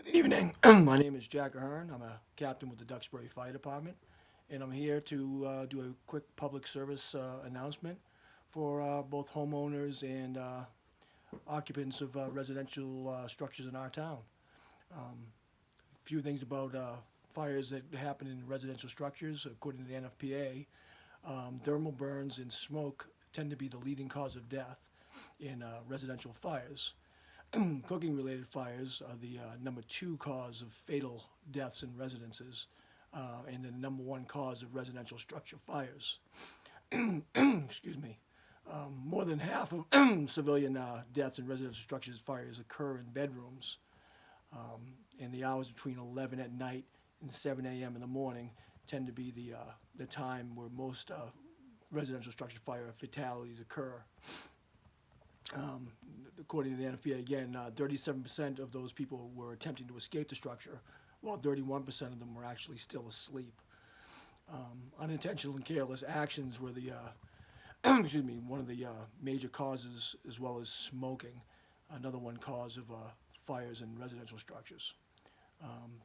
Good evening. My name is Jack Ahern. I'm a captain with the Duxbury Fire Department, and I'm here to do a quick public service announcement for both homeowners and occupants of residential structures in our town. A few things about fires that happen in residential structures, according to the NFPA. Thermal burns and smoke tend to be the leading cause of death in residential fires. Cooking related fires are the number two cause of fatal deaths in residences and the number one cause of residential structure fires. Excuse me. More than half of civilian deaths in residential structures fires occur in bedrooms. And the hours between 11 at night and 7 a.m. in the morning tend to be the time where most residential structure fire fatalities occur. Um, According to the NFPA, again, 37% of those people were attempting to escape the structure, while 31% of them were actually still asleep. Unintentional and careless actions were the excuse me, one of the major causes, as well as smoking, another one cause of fires in residential structures.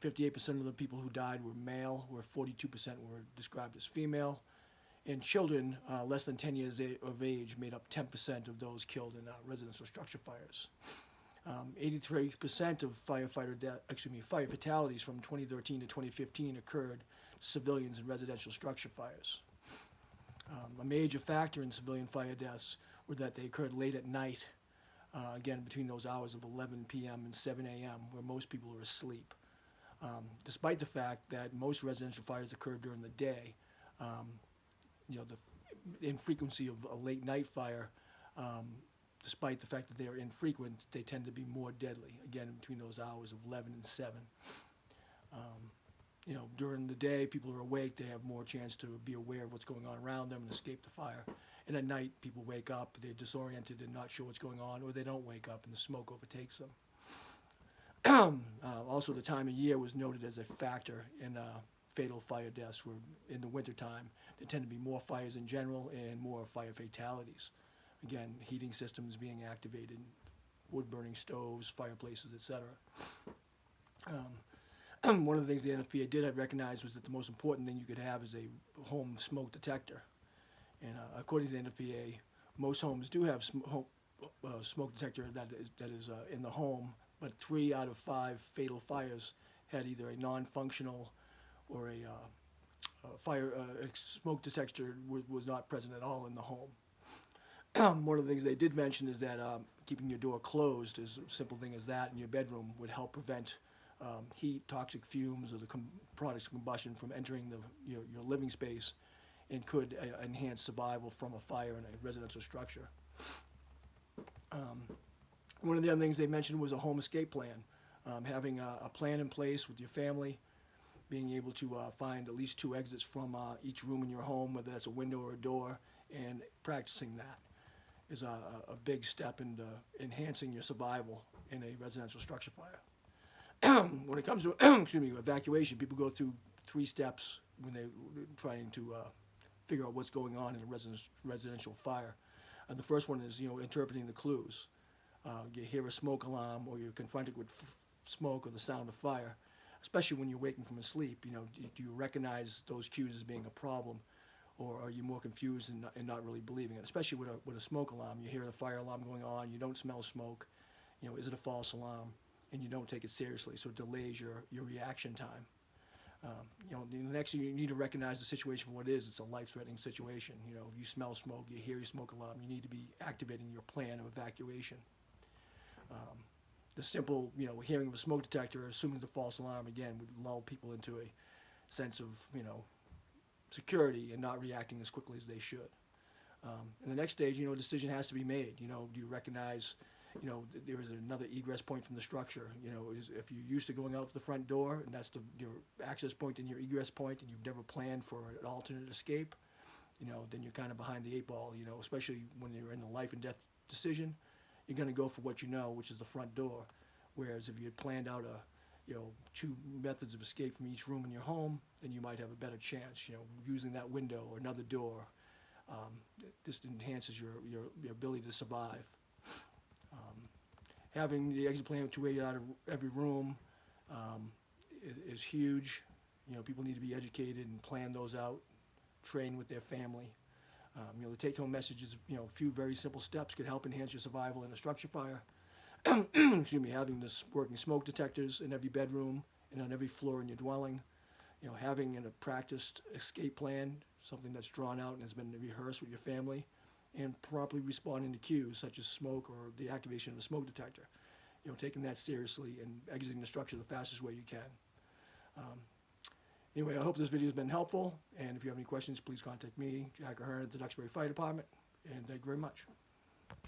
58% of the people who died were male, where 42% were described as female, and children less than 10 years of age made up 10% of those killed in residential structure fires. 83% of fire fatalities from 2013 to 2015 occurred to civilians in residential structure fires. A major factor in civilian fire deaths were that they occurred late at night, again between those hours of 11 p.m. and 7 a.m., where most people are asleep. Despite the fact that most residential fires occurred during the day, um, the infrequency of a late night fire, despite the fact that they are infrequent, they tend to be more deadly, again, between those hours of 11 and 7. During the day, people are awake, they have more chance to be aware of what's going on around them and escape the fire. And at night, people wake up, they're disoriented and not sure what's going on, or they don't wake up and the smoke overtakes them. Also, the time of year was noted as a factor in fatal fire deaths. Were in the wintertime, there tend to be more fires in general and more fire fatalities. Again, heating systems being activated, wood burning stoves, fireplaces, etc. One of the things the NFPA did recognize was that the most important thing you could have is a home smoke detector. And according to the NFPA, most homes do have smoke detector that is in the home, but 3 out of 5 fatal fires had either a non-functional or a smoke detector was not present at all in the home. One of the things they did mention is that keeping your door closed, as a simple thing as that, in your bedroom would help prevent heat, toxic fumes, or the products of combustion from entering your living space, and could enhance survival from a fire in a residential structure. One of the other things they mentioned was a home escape plan. Having a plan in place with your family, being able to find at least 2 exits from each room in your home, whether that's a window or a door, and practicing that is a big step in enhancing your survival in a residential structure fire. When it comes to evacuation, people go through 3 steps when they're trying to figure out what's going on in a residential fire. The first one is interpreting the clues. You hear a smoke alarm, or you're confronted with smoke or the sound of fire, especially when you're waking from sleep. Do you recognize those cues as being a problem, or are you more confused and not really believing it? Especially with a smoke alarm, you hear the fire alarm going on, you don't smell smoke. Is it a false alarm? And you don't take it seriously, so it delays your reaction time. The next thing, you need to recognize the situation for what it is. It's a life-threatening situation. You smell smoke, you hear your smoke alarm, you need to be activating your plan of evacuation. The simple, hearing of a smoke detector, assuming it's a false alarm, again, would lull people into a sense of, security and not reacting as quickly as they should. In the next stage, a decision has to be made. Do you recognize, there is another egress point from the structure? If you're used to going out the front door and that's your access point and your egress point, and you've never planned for an alternate escape, then you're kind of behind the 8 ball. Especially when you're in a life and death decision, you're going to go for what you know, which is the front door. Whereas if you had planned out 2 methods of escape from each room in your home, then you might have a better chance. Using that window or another door, just enhances your ability to survive. Having the exit plan with 2 ways out of every room is huge. You know, people need to be educated and plan those out, train with their family. You know, the take-home message is, you know, a few very simple steps could help enhance your survival in a structure fire. Excuse me, having this working smoke detectors in every bedroom and on every floor in your dwelling. You know, having a practiced escape plan, something that's drawn out and has been rehearsed with your family, and properly responding to cues such as smoke or the activation of a smoke detector. You know, taking that seriously and exiting the structure the fastest way you can. Anyway, I hope this video has been helpful, and if you have any questions, please contact me, Jack Ahern at the Duxbury Fire Department, and thank you very much.